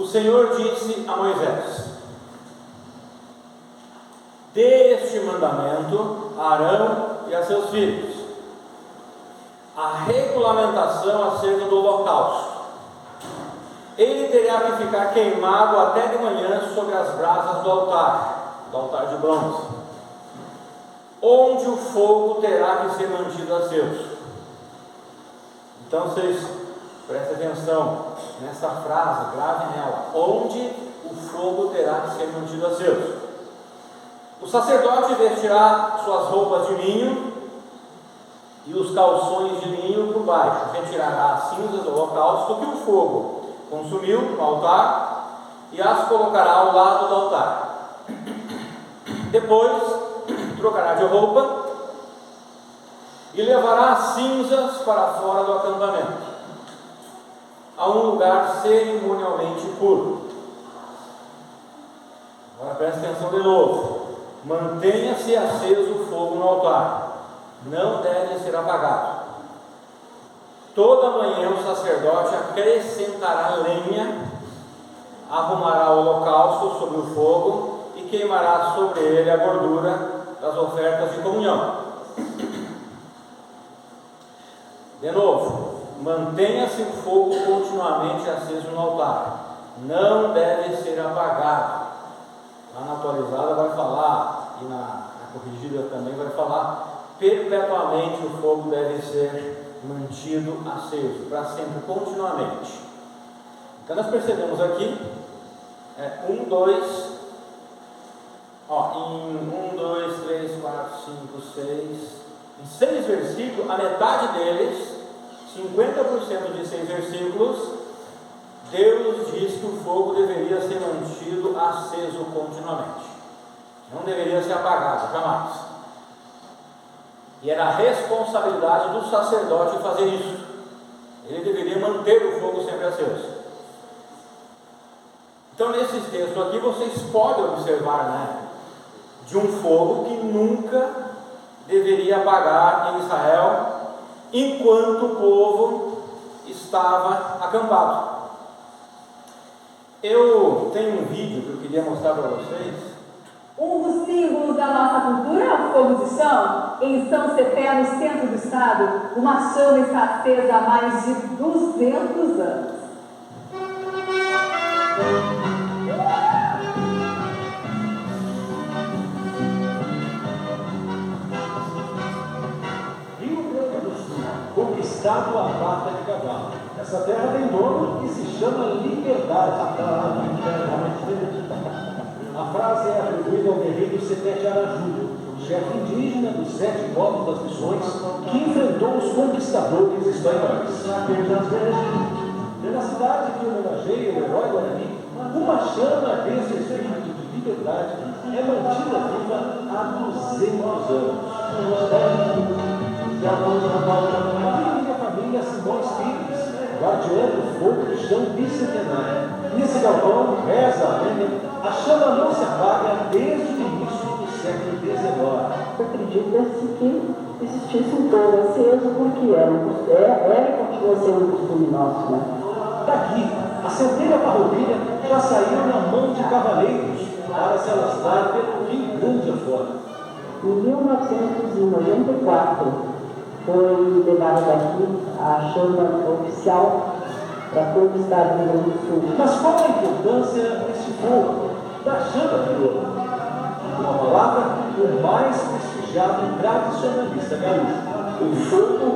o Senhor disse a Moisés: dê este mandamento a Arão e a seus filhos, a regulamentação acerca do holocausto. Ele terá que ficar queimado até de manhã sobre as brasas do altar de bronze, onde o fogo terá que ser mantido aceso. Então vocês prestem atenção nessa frase, grave nela: onde o fogo terá que ser mantido aceso. O sacerdote vestirá suas roupas de linho e os calções de linho por baixo, retirará as cinzas do holocausto que o fogo consumiu no altar e as colocará ao lado do altar. Depois trocará de roupa e levará as cinzas para fora do acampamento, a um lugar cerimonialmente puro. Agora preste atenção de novo: mantenha-se aceso o fogo no altar, não deve ser apagado. Toda manhã o sacerdote acrescentará lenha, arrumará o holocausto sobre o fogo e queimará sobre ele a gordura das ofertas de comunhão. De novo, mantenha-se o fogo continuamente aceso no altar, não deve ser apagado. Lá na atualizada vai falar, e na corrigida também vai falar, perpetuamente o fogo deve ser mantido aceso, para sempre, continuamente. Então nós percebemos aqui, em 1, 2, 3, 4, 5, 6, em 6 versículos, a metade deles, 50% de 6 versículos, Deus diz que o fogo deveria ser mantido aceso continuamente, não deveria ser apagado, jamais. E era a responsabilidade do sacerdote fazer isso. Ele deveria manter o fogo sempre aceso. Então, nesses textos aqui, vocês podem observar, de um fogo que nunca deveria apagar em Israel, enquanto o povo estava acampado. Eu tenho um vídeo que eu queria mostrar para vocês. Um dos símbolos da nossa cultura é o fogo de chão. Em São Cepé, no centro do estado, uma chama está acesa há mais de 200 anos. Rio Grande do Sul, conquistado a pata de cavalo. Essa terra tem dono e se chama Liberdade. A frase é atribuída ao guerreiro Sepete Araju, chefe indígena dos 7 povos das missões, que enfrentou os conquistadores espanhóis. Na cidade que homenageia o herói Guarani, uma chama desse espírito de liberdade é mantida viva há 200 anos. A minha família Simões Pires, guardiã do fogo de chão bicentenário. Nesse galpão, reza a lenda, a chama não se apaga desde o início do século XIX. Acredita-se que existisse um fogo aceso porque era e continua sendo um costume nosso, Daqui, a centelha farroupilha já saiu na mão de cavaleiros para se alastrar pelo Rio Grande afora. Em 1994 foi levada daqui a chama oficial para todo o estado do Rio Grande do Sul. Mas qual a importância desse fogo, da chama de ouro? Uma palavra, o mais prestigiado tradicionalista gaúcho. O fogo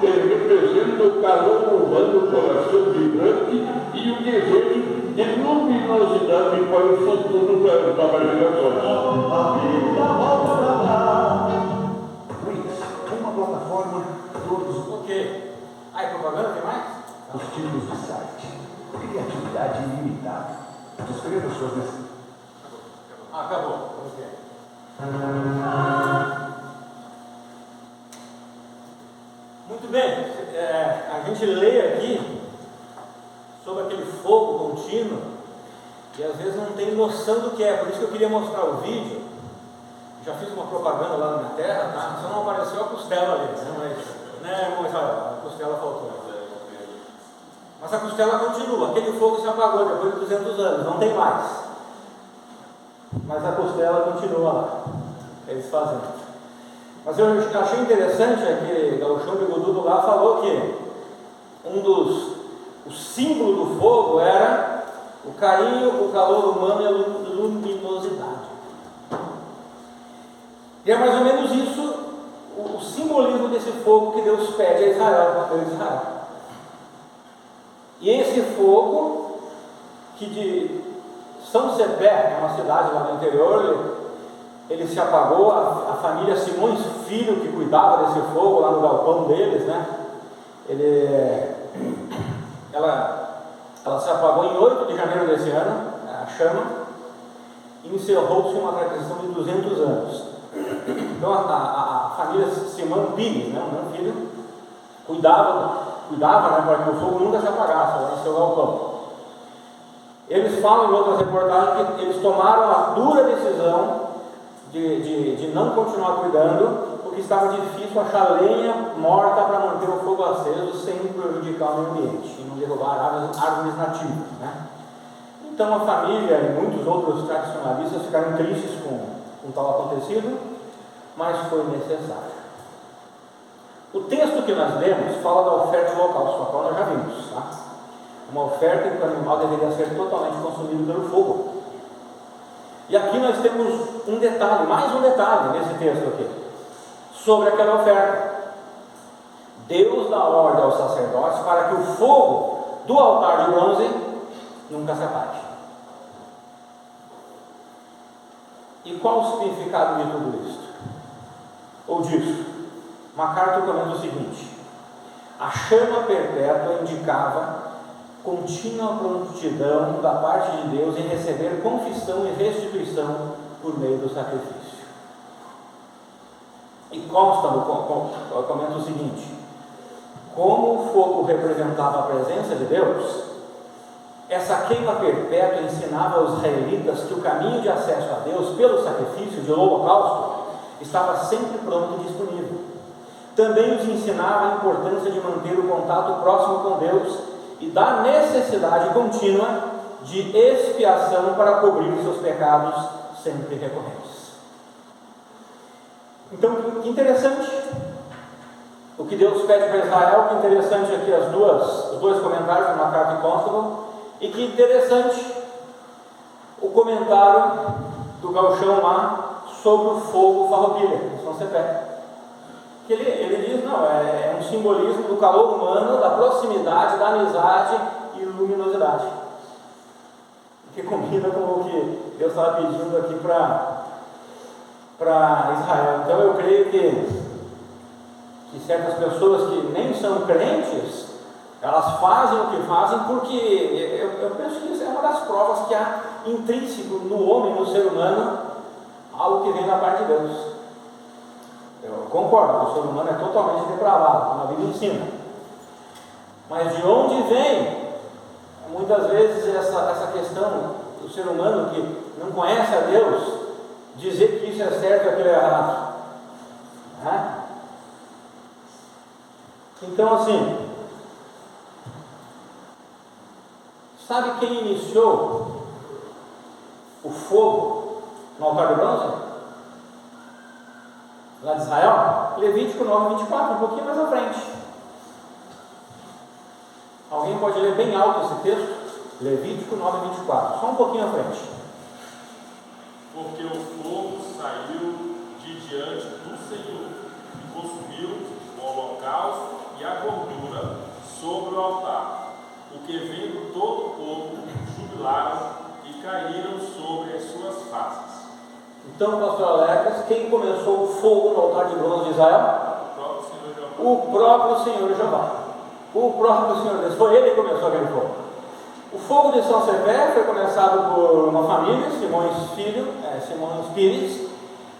representa o calor urbano do coração vibrante e o desejo de luminosidade para o futuro para as gerações. Uma plataforma, todos Ok. Aí, propaganda, tem mais? os tipos de site. Criatividade ilimitada. Descreva suas necessidades. Acabou. Ok. Muito bem. A gente lê aqui sobre aquele fogo contínuo e às vezes não tem noção do que é. Por isso que eu queria mostrar o vídeo. Já fiz uma propaganda lá na minha terra, tá? Só não apareceu a costela ali, né? Mas, irmão Israel, a costela faltou. Mas a costela continua, aquele fogo se apagou depois de 200 anos, não tem mais. Mas a costela continua lá, eles fazendo. Mas eu achei interessante, aquele gauchão bigodudo lá falou que o símbolo do fogo era o carinho, o calor humano e a luminosidade. E é mais ou menos isso o simbolismo desse fogo que Deus pede a Israel, para Deus de Israel. E esse fogo, que de São Cepé, uma cidade lá no interior, ele se apagou, a família Simões Filho, que cuidava desse fogo lá no galpão deles, né? Ela se apagou em 8 de janeiro desse ano, a chama, e encerrou-se uma tradição de 200 anos. Então a família Simão Pires, né, o meu filho, cuidava, né, para que o fogo nunca se apagasse lá em seu galpão. Eles falam em outras reportagens que eles tomaram a dura decisão de não continuar cuidando, porque estava difícil achar lenha morta para manter o fogo aceso sem prejudicar o meio ambiente e não derrubar árvores nativas, né? Então a família e muitos outros tradicionalistas ficaram tristes com tal acontecido, mas foi necessário. O texto que nós lemos fala da oferta do holocausto, a qual nós já vimos, tá? Uma oferta em que o animal deveria ser totalmente consumido pelo fogo. E aqui nós temos um detalhe, mais um detalhe nesse texto aqui, sobre aquela oferta. Deus dá ordem aos sacerdotes para que o fogo do altar de bronze nunca se apague. E qual o significado de tudo isso? Ou disso? MacArthur comenta o seguinte: a chama perpétua indicava contínua prontidão da parte de Deus em receber confissão e restituição por meio do sacrifício. E consta no comenta o seguinte: como o fogo representava a presença de Deus, essa queima perpétua ensinava aos israelitas que o caminho de acesso a Deus pelo sacrifício de holocausto estava sempre pronto e disponível. Também os ensinava a importância de manter o contato próximo com Deus e da necessidade contínua de expiação para cobrir os seus pecados sempre recorrentes. Então, que interessante o que Deus pede para Israel, que interessante aqui os dois comentários do MacArthur e Constable, e que interessante o comentário do gauchão lá sobre o fogo farroupilha, em São Cepé. Que ele diz, não, é um simbolismo do calor humano, da proximidade, da amizade e luminosidade, que combina com o que Deus estava pedindo aqui para Israel. Então eu creio que certas pessoas que nem são crentes, elas fazem o que fazem porque eu penso que isso é uma das provas que há intrínseco no homem, no ser humano, algo que vem da parte de Deus. Eu concordo que o ser humano é totalmente depravado, como a Bíblia ensina. Mas de onde vem, muitas vezes, essa questão do ser humano que não conhece a Deus, dizer que isso é certo e aquilo é errado? Né? Então, assim, sabe quem iniciou o fogo no altar de bronze? Lá de Israel? Levítico 9:24, um pouquinho mais à frente. Alguém pode ler bem alto esse texto? Levítico 9:24, só um pouquinho à frente. Porque o fogo saiu de diante do Senhor e consumiu o holocausto e a gordura sobre o altar, o que vendo todo o povo jubilaram e caíram sobre as suas faces. Então, pastor Alex, quem começou o fogo no altar de bronze de Israel? O próprio Senhor Jeová. O próprio Senhor Deus. Foi ele que começou aquele fogo. O fogo de São Cepé foi começado por uma família, Simões Pires,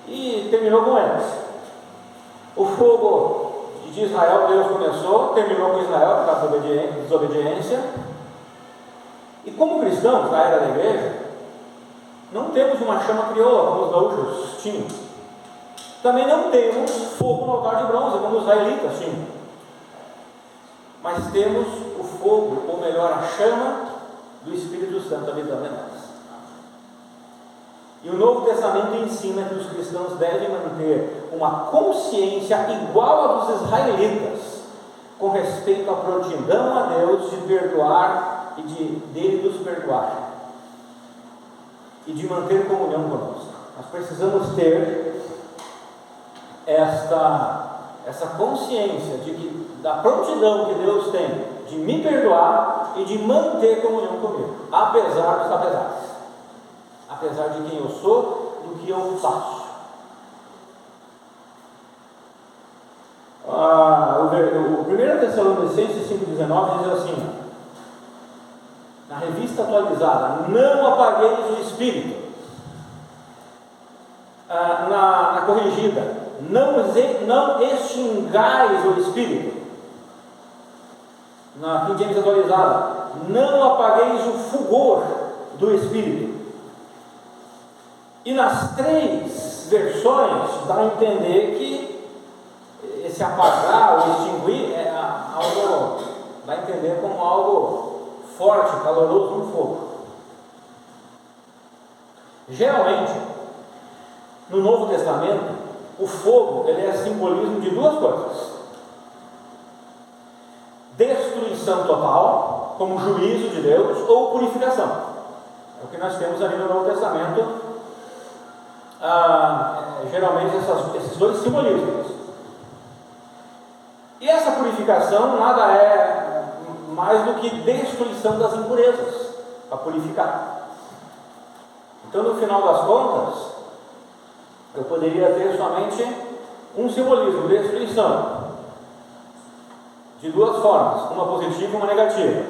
e terminou com eles. O fogo de Israel, Deus começou, terminou com Israel por causa da desobediência. E como cristãos da era da igreja, não temos uma chama crioula como os gaúchos tinham. Também não temos fogo no altar de bronze como os israelitas tinham. Mas temos o fogo, ou melhor, a chama do Espírito Santo habitando em nós. E o Novo Testamento ensina que os cristãos devem manter uma consciência igual à dos israelitas com respeito à prontidão a Deus de perdoar e dele nos perdoar e de manter comunhão conosco. Nós precisamos ter essa consciência da prontidão que Deus tem de me perdoar e de manter comunhão comigo, apesar dos apesares, apesar de quem eu sou, do que eu faço. O 1 Tessalonicenses 5,19 diz assim, na revista atualizada: não apagueis o Espírito. Na corrigida: não extingais o Espírito. Na King James atualizada: não apagueis o fulgor do Espírito. E nas três versões dá a entender que esse apagar ou extinguir é algo, dá a entender como algo forte, caloroso no fogo. Geralmente, no Novo Testamento, o fogo ele é simbolismo de duas coisas: destruição total, como juízo de Deus, ou purificação. É o que nós temos ali no Novo Testamento, geralmente esses dois simbolismos. E essa purificação nada é mais do que destruição das impurezas, para purificar. Então, no final das contas, eu poderia ter somente um simbolismo: destruição, de duas formas, uma positiva e uma negativa.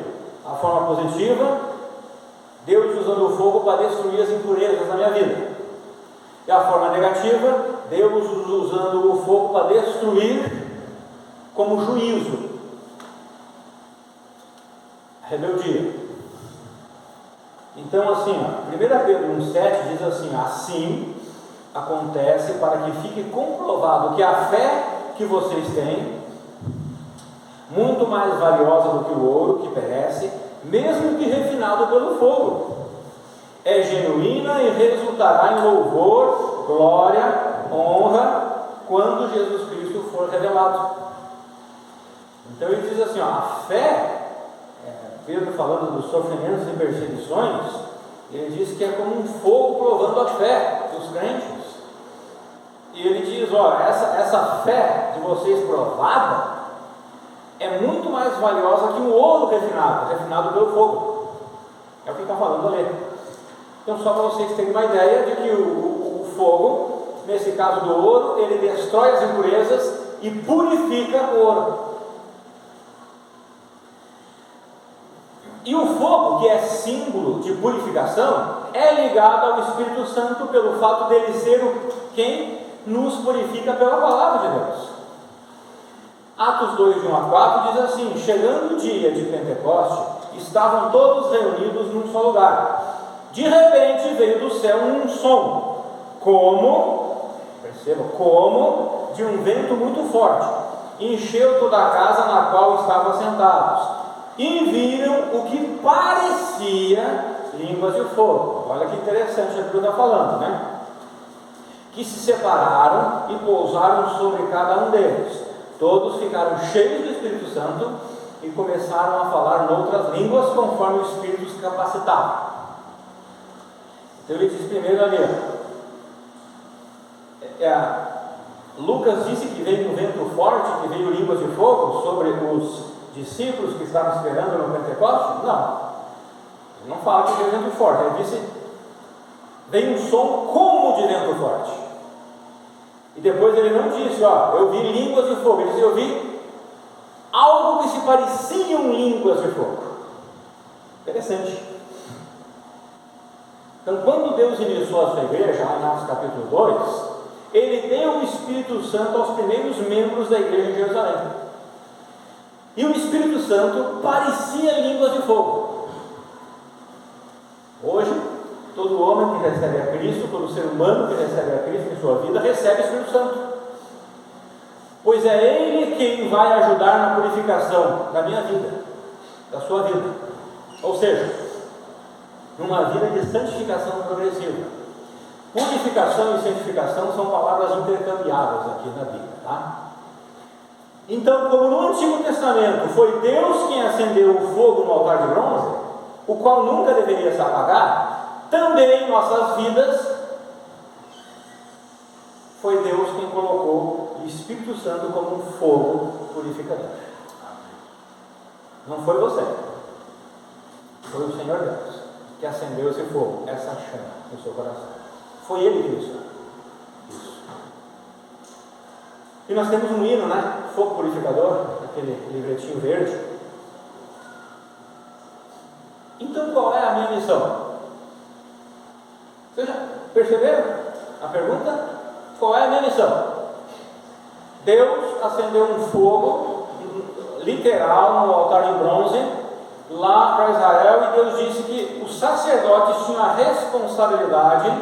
A forma positiva, Deus usando o fogo para destruir as impurezas da minha vida. E a forma negativa, Deus usando o fogo para destruir como juízo, rebeldia. Então, assim, 1 Pedro 1,7 diz assim: assim acontece para que fique comprovado que a fé que vocês têm, muito mais valiosa do que o ouro que perece, mesmo que refinado pelo fogo, é genuína e resultará em louvor, glória, honra, quando Jesus Cristo for revelado. Então ele diz assim, a fé, Pedro falando dos sofrimentos e perseguições, ele diz que é como um fogo provando a fé dos crentes. E ele diz, essa fé de vocês provada é muito mais valiosa que um ouro refinado pelo fogo. É o que está falando ali. Então, só para vocês terem uma ideia de que o fogo, nesse caso do ouro, ele destrói as impurezas e purifica o ouro. E o fogo, que é símbolo de purificação, é ligado ao Espírito Santo pelo fato dele ser quem nos purifica pela palavra de Deus. Atos 2, de 1 a 4 diz assim: chegando o dia de Pentecoste, estavam todos reunidos num só lugar. De repente veio do céu um som, como de um vento muito forte, encheu toda a casa na qual estavam sentados. E viram o que parecia línguas de fogo. Olha que interessante o que está falando, né? Que se separaram e pousaram sobre cada um deles. Todos ficaram cheios do Espírito Santo e começaram a falar noutras línguas conforme o Espírito os capacitava. Então ele diz primeiro ali, Lucas disse que veio um vento forte, que veio línguas de fogo sobre os discípulos que estavam esperando no Pentecoste? Não, ele não fala que veio vento forte, ele disse veio um som como de vento forte. E depois ele não disse, eu vi línguas de fogo, ele disse, eu vi algo que se pareciam línguas de fogo. Interessante. Então, quando Deus iniciou a sua igreja, lá em Atos capítulo 2, ele deu o Espírito Santo aos primeiros membros da igreja em Jerusalém. E o Espírito Santo parecia línguas de fogo. Hoje, todo homem que recebe a Cristo, todo ser humano que recebe a Cristo em sua vida, recebe o Espírito Santo. Pois é Ele quem vai ajudar na purificação da minha vida. da sua vida. Ou seja, numa vida de santificação progressiva. Purificação e santificação são palavras intercambiáveis aqui na Bíblia, tá? Então, como no Antigo Testamento foi Deus quem acendeu o fogo no altar de bronze, o qual nunca deveria se apagar, também em nossas vidas foi Deus quem colocou o Espírito Santo como um fogo purificador. Não foi você, foi o Senhor Deus que acendeu esse fogo, essa chama no seu coração. Foi Ele que fez isso. E nós temos um hino, né? Fogo purificador, aquele livretinho verde. Então qual é a minha missão? Vocês já perceberam a pergunta? Qual é a minha missão? Deus acendeu um fogo literal no altar de bronze lá para Israel, e Deus disse que os sacerdotes tinham a responsabilidade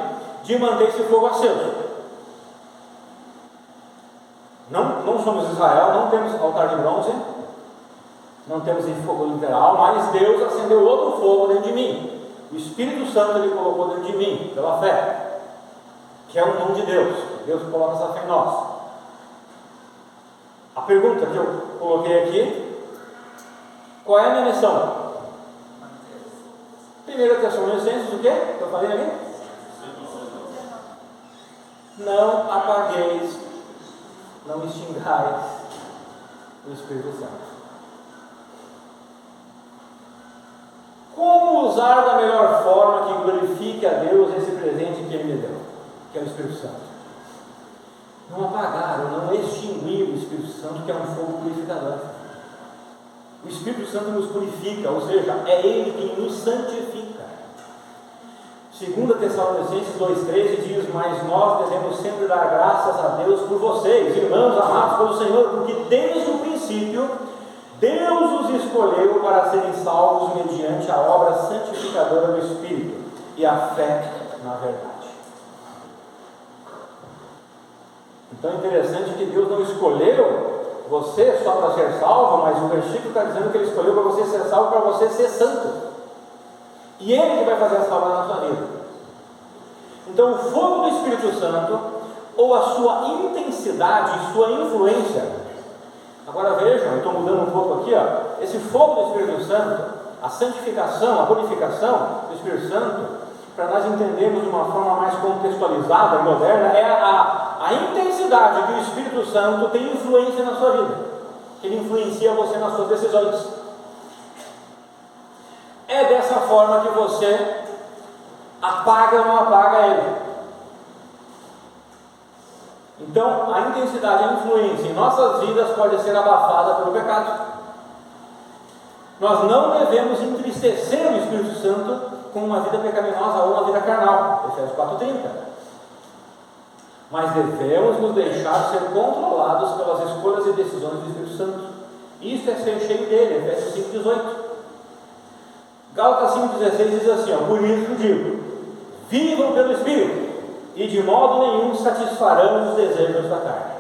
de manter esse fogo aceso. Não somos Israel, não temos altar de bronze, não temos esse fogo literal, mas Deus acendeu outro fogo dentro de mim. O Espírito Santo Ele colocou dentro de mim, pela fé, que é um dom de Deus. Deus coloca essa fé em nós. A pergunta que eu coloquei aqui: qual é a minha missão? 1 Tessalonicenses, o que eu falei ali? Não apagueis, não extingais o Espírito Santo. Como usar da melhor forma que glorifique a Deus esse presente que Ele me deu, que é o Espírito Santo? Não apagar ou não extinguir o Espírito Santo, que é um fogo purificador. O Espírito Santo nos purifica, ou seja, é Ele quem nos santifica. 2 Tessalonicenses 2,13 diz: mas nós devemos sempre dar graças a Deus por vocês, irmãos amados pelo Senhor, porque desde o princípio Deus os escolheu para serem salvos mediante a obra santificadora do Espírito e a fé na verdade. Então é interessante que Deus não escolheu você só para ser salvo, mas o versículo está dizendo que Ele escolheu para você ser salvo, para você ser santo. E Ele que vai fazer a salvação na sua vida. Então o fogo do Espírito Santo, ou a sua intensidade, sua influência. Agora vejam, eu estou mudando um pouco aqui, ó. Esse fogo do Espírito Santo, a santificação, a purificação do Espírito Santo, para nós entendermos de uma forma mais contextualizada e moderna, é a intensidade que o Espírito Santo tem influência na sua vida. Ele influencia você nas suas decisões. É dessa forma que você apaga ou não apaga ele. Então, a intensidade, a influência em nossas vidas pode ser abafada pelo pecado. Nós não devemos entristecer o Espírito Santo com uma vida pecaminosa ou uma vida carnal. Efésios 4,30. Mas devemos nos deixar ser controlados pelas escolhas e decisões do Espírito Santo. Isso é ser cheio dele. Efésios 5,18. Gálatas 5,16 diz assim, ó: por isso digo, vivam pelo Espírito, e de modo nenhum satisfarão os desejos da carne.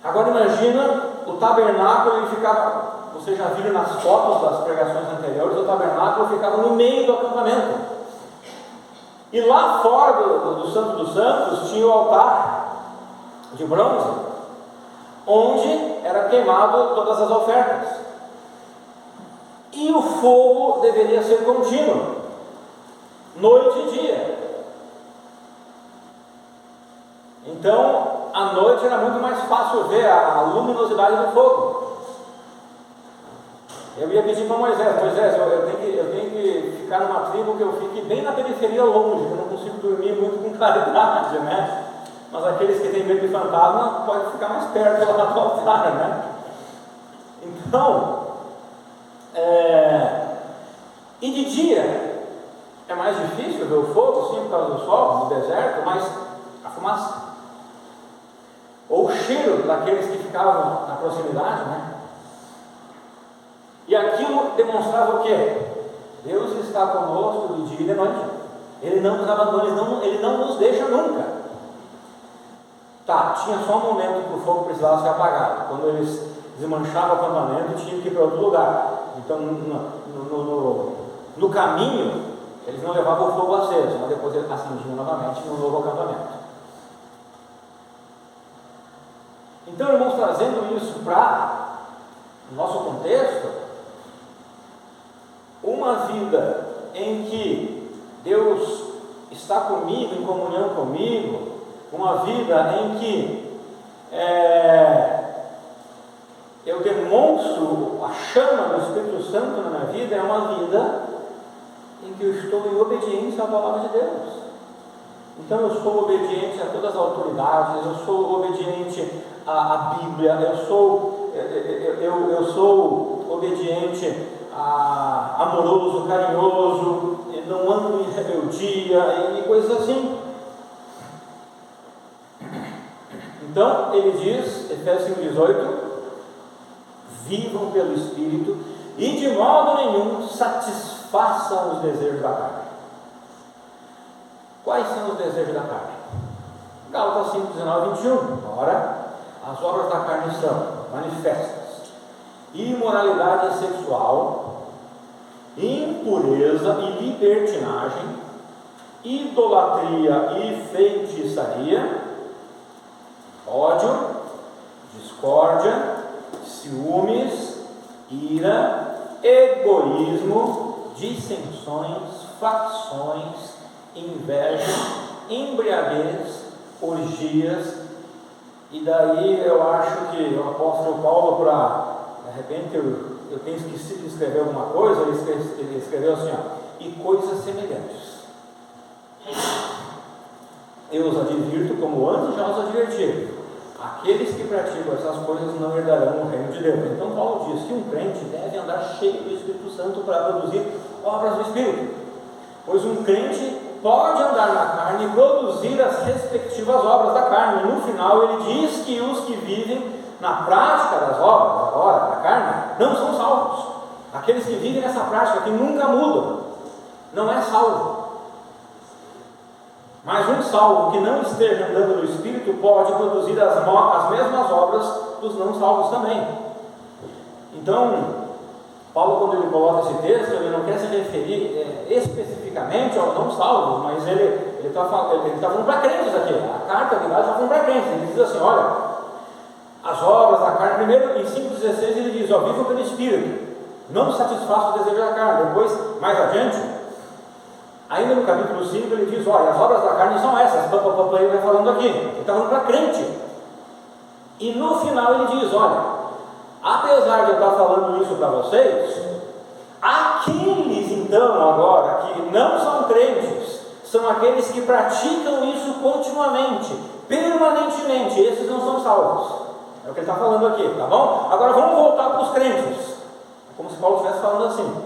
Agora imagina o tabernáculo, ele ficava, vocês já viram nas fotos das pregações anteriores, o tabernáculo ficava no meio do acampamento. E lá fora do Santo dos Santos tinha o altar de bronze, onde era queimado todas as ofertas. E o fogo deveria ser contínuo, noite e dia. Então, à noite era muito mais fácil ver a luminosidade do fogo. Eu ia pedir para Moisés, eu tenho que ficar numa tribo que eu fique bem na periferia longe, que eu não consigo dormir muito com claridade, né? Mas aqueles que têm medo de fantasma podem ficar mais perto lá do altar, né? Então, e de dia é mais difícil ver o fogo, sim, por causa do sol, no deserto, mas a fumaça, ou o cheiro daqueles que ficavam na proximidade, né? E aquilo demonstrava o quê? Deus está conosco de dia e de noite. Ele não nos abandona, Ele não nos deixa nunca. Tá, tinha só um momento que o fogo precisava ser apagado, quando eles desmanchava o acampamento e tinham que ir para outro lugar. Então, no caminho, eles não levavam o fogo aceso, mas depois eles acendiam novamente no novo acampamento. Então, irmãos, trazendo isso para o nosso contexto, uma vida em que Deus está comigo, em comunhão comigo, uma vida em que eu demonstro a chama do Espírito Santo na minha vida, é uma vida em que eu estou em obediência à palavra de Deus. Então eu sou obediente a todas as autoridades, eu sou obediente à Bíblia, eu sou obediente, amoroso, carinhoso, não ando em rebeldia e coisas assim. Então ele diz, Efésios 5,18: vivam pelo Espírito e de modo nenhum satisfaçam os desejos da carne. Quais são os desejos da carne? Gálatas 5:19-21. Ora, as obras da carne são manifestas: imoralidade sexual, impureza e libertinagem, idolatria e feitiçaria, ódio, discórdia, ciúmes, ira, egoísmo, dissensões, facções, inveja, embriaguez, orgias. E daí eu acho que o apóstolo Paulo, de repente eu tenho esquecido de escrever alguma coisa, ele escreveu assim, e coisas semelhantes. Eu os advirto como antes já os adverti: aqueles que praticam essas coisas não herdarão o reino de Deus. Então Paulo diz que um crente deve andar cheio do Espírito Santo para produzir obras do Espírito, pois um crente pode andar na carne e produzir as respectivas obras da carne. No final ele diz que os que vivem na prática das obras agora da carne não são salvos. Aqueles que vivem nessa prática, que nunca mudam, não é salvo. Mas um salvo que não esteja andando no Espírito pode produzir as mesmas obras dos não salvos também. Então, Paulo, quando ele coloca esse texto, ele não quer se referir especificamente aos não salvos, mas ele está falando para crentes aqui. A carta de Gálatas está falando para crentes. Ele diz assim: olha, as obras da carne, primeiro em 5,16 ele diz: vivam pelo Espírito, não satisfaça o desejo da carne. Depois, mais adiante, ainda no capítulo 5, ele diz: olha, as obras da carne são essas. Ele vai falando aqui, ele está falando para crente. E no final ele diz: olha, apesar de eu estar falando isso para vocês, aqueles então agora que não são crentes, são aqueles que praticam isso continuamente, permanentemente, esses não são salvos. É o que ele está falando aqui, tá bom? Agora vamos voltar para os crentes. É como se Paulo estivesse falando assim.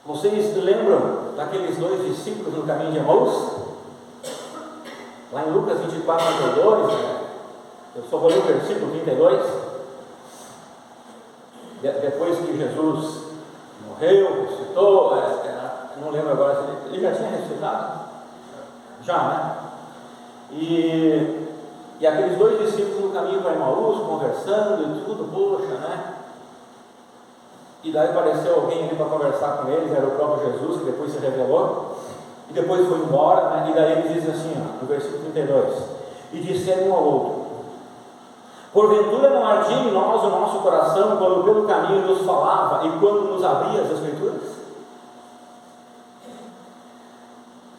Vocês lembram daqueles dois discípulos no caminho de Emaús? Lá em Lucas 24:32, eu só vou ler o versículo 32. Depois que Jesus morreu, ressuscitou, não lembro agora, ele já tinha ressuscitado? Já, né? E aqueles dois discípulos no caminho para Emaús, conversando e tudo, poxa, né? E daí apareceu alguém ali para conversar com eles, era o próprio Jesus, que depois se revelou, e depois foi embora, né? E daí ele diz assim, no versículo 32, e disseram um ao outro: porventura não ardia em nós o nosso coração quando pelo caminho nos falava e quando nos abria as Escrituras?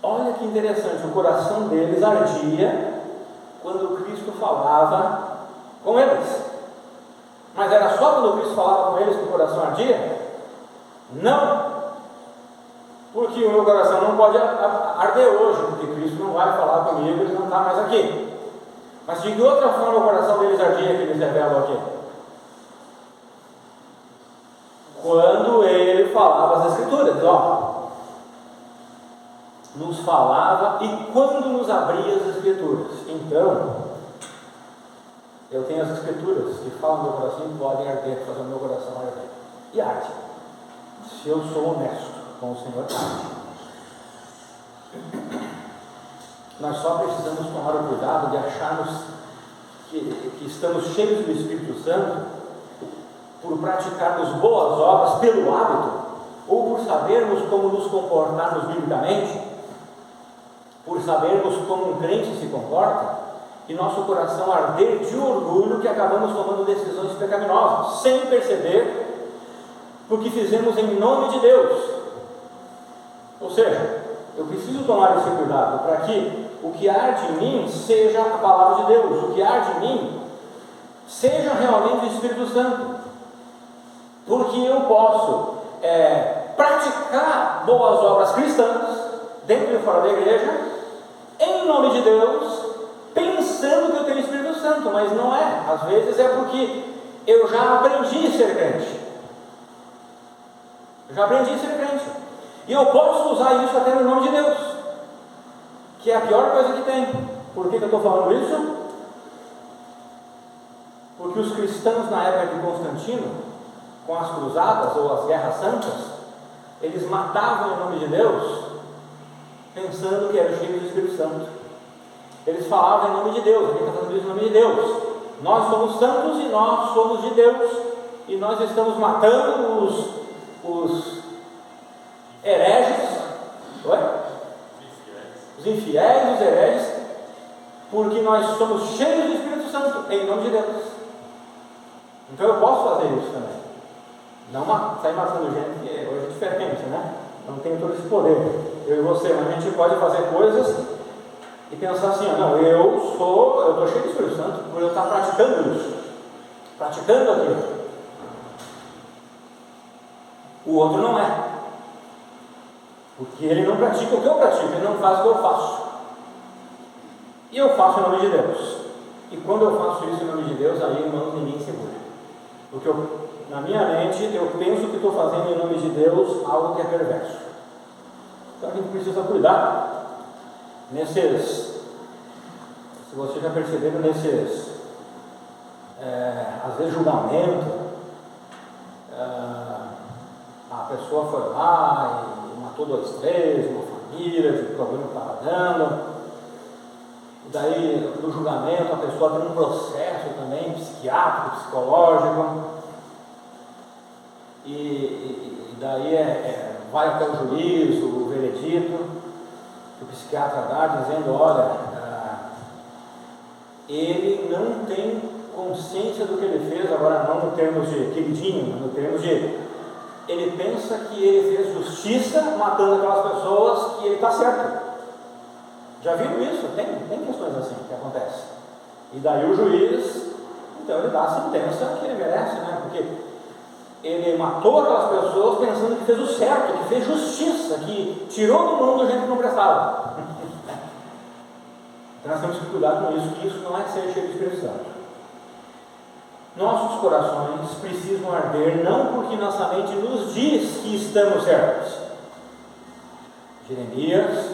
Olha que interessante, o coração deles ardia quando Cristo falava com eles. Mas era só quando Cristo falava com eles que o coração ardia? Não, porque o meu coração não pode arder hoje, porque Cristo não vai falar comigo, ele não está mais aqui. Mas de que outra forma o coração deles ardia, que eles revelam aqui? Quando ele falava as Escrituras, nos falava e quando nos abria as Escrituras. Então, eu tenho as Escrituras que falam no meu coração e podem arder, fazer o meu coração arder. E arde. Se eu sou honesto com o Senhor, arde. Nós só precisamos tomar o cuidado de acharmos que estamos cheios do Espírito Santo por praticarmos boas obras pelo hábito, ou por sabermos como nos comportarmos biblicamente, por sabermos como um crente se comporta, e nosso coração arder de orgulho que acabamos tomando decisões pecaminosas, sem perceber, porque fizemos em nome de Deus. Ou seja, eu preciso tomar esse cuidado para que o que arde em mim seja a palavra de Deus, o que arde em mim seja realmente o Espírito Santo, porque eu posso praticar boas obras cristãs, dentro e fora da igreja, em nome de Deus, pensando que eu tenho o Espírito Santo, mas não é. Às vezes é porque eu já aprendi a ser crente. E eu posso usar isso até no nome de Deus, que é a pior coisa que tem. Por que eu estou falando isso? Porque os cristãos na época de Constantino, com as cruzadas ou as guerras santas, eles matavam em nome de Deus, pensando que era cheio do Espírito Santo. Eles falavam em nome de Deus, a gente está fazendo isso em nome de Deus. Nós somos santos e nós somos de Deus, e nós estamos matando os hereges, os infiéis, os hereges, porque nós somos cheios do Espírito Santo, em nome de Deus. Então eu posso fazer isso também. Não sair matando gente, que hoje é diferente, né? Não tenho todo esse poder, eu e você, mas a gente pode fazer coisas e pensar assim, não, eu estou cheio do Espírito Santo por eu estar praticando isso, praticando aquilo. O outro não é, porque ele não pratica o que eu pratico, ele não faz o que eu faço, e eu faço em nome de Deus. E quando eu faço isso em nome de Deus, aí, irmãos, ninguém segura, porque na minha mente eu penso que estou fazendo em nome de Deus algo que é perverso. Então a gente precisa cuidar se vocês já perceberam, às vezes julgamento, a pessoa foi lá e matou 2, 3, uma família, de problema que estava dando, e daí no julgamento a pessoa tem um processo também psiquiátrico, psicológico, e daí vai até o juiz, o veredito, o psiquiatra dá, dizendo, olha, ele não tem consciência do que ele fez, agora não no termos de queridinho, no termos de, ele pensa que ele fez justiça matando aquelas pessoas, que ele está certo. Já viram isso? Tem questões assim que acontecem. E daí o juiz, então ele dá a sentença que ele merece, né? Porque ele matou aquelas pessoas pensando que fez o certo, que fez justiça, que tirou do mundo gente que não prestava. Então nós temos que cuidar com isso, que isso não é ser cheio do Espírito Santo. Nossos corações precisam arder, não porque nossa mente nos diz que estamos certos. Jeremias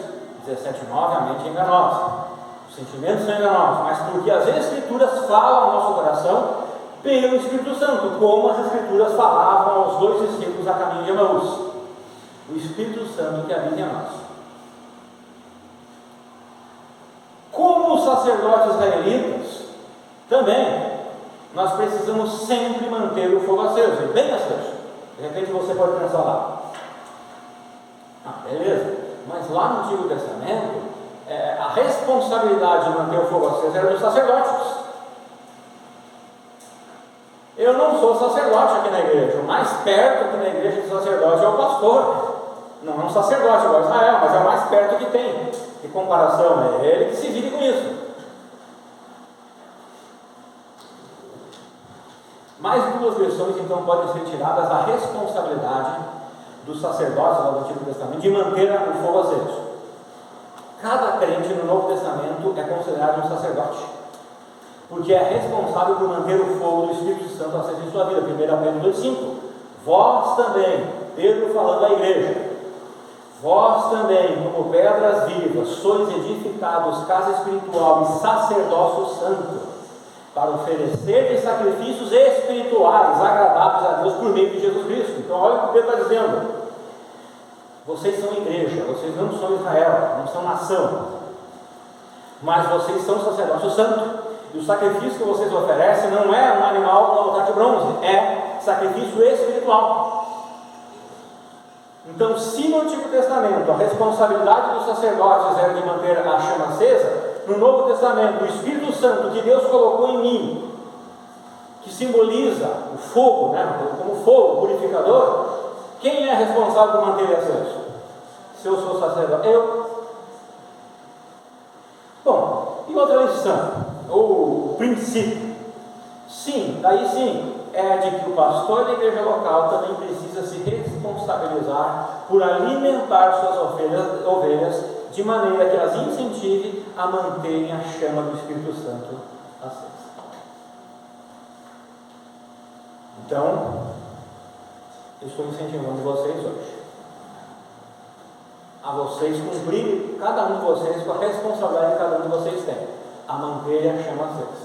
17:9, a mente é enganosa, os sentimentos são enganosos, mas porque as Escrituras falam ao nosso coração pelo Espírito Santo, como as Escrituras falavam aos 2 discípulos a caminho de Emaús. O Espírito Santo que habita em nós. Como os sacerdotes israelitas, também nós precisamos sempre manter o fogo aceso, bem aceso. De repente você pode pensar lá, beleza, mas lá no Antigo Testamento, a responsabilidade de manter o fogo aceso era dos sacerdotes. Eu não sou sacerdote aqui na igreja, o mais perto aqui na igreja de sacerdote é o pastor. Não é um sacerdote igual Israel, mas é o mais perto que tem. De comparação, é ele que se vire com isso. Mais 2 versões então podem ser tiradas da responsabilidade dos sacerdotes lá do Antigo Testamento de manter o fogo aceso. Cada crente no Novo Testamento é considerado um sacerdote, porque é responsável por manter o fogo do Espírito Santo aceso em sua vida. 1 Pedro 2,5. Vós também, Pedro falando à igreja, vós também, como pedras vivas, sois edificados casa espiritual e sacerdócio santo, para oferecer sacrifícios espirituais agradáveis a Deus por meio de Jesus Cristo. Então olha o que Pedro está dizendo. Vocês são igreja, vocês não são Israel, não são nação, mas vocês são sacerdócio santo. E o sacrifício que vocês oferecem não é um animal no altar de bronze, é sacrifício espiritual. Então, se no Antigo Testamento a responsabilidade dos sacerdotes era de manter a chama acesa, no Novo Testamento o Espírito Santo que Deus colocou em mim, que simboliza o fogo, né, como fogo purificador, quem é responsável por manter ele aceso? Se eu sou sacerdote, eu. Bom, e outra lição, ou princípio? Sim, daí sim, é de que o pastor da igreja local também precisa se responsabilizar por alimentar suas ovelhas de maneira que as incentive a manterem a chama do Espírito Santo acesa. Então, eu estou incentivando vocês hoje a vocês cumprirem, cada um de vocês, com a responsabilidade que cada um de vocês tem, a manter a chama acesa.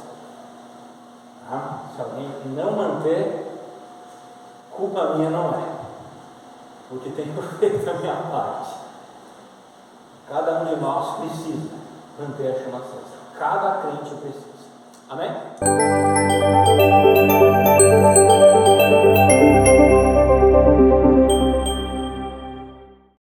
Tá? Se alguém não manter, culpa minha não é, porque tenho feito a minha parte. Cada um de nós precisa manter a chama acesa. Cada crente precisa. Amém?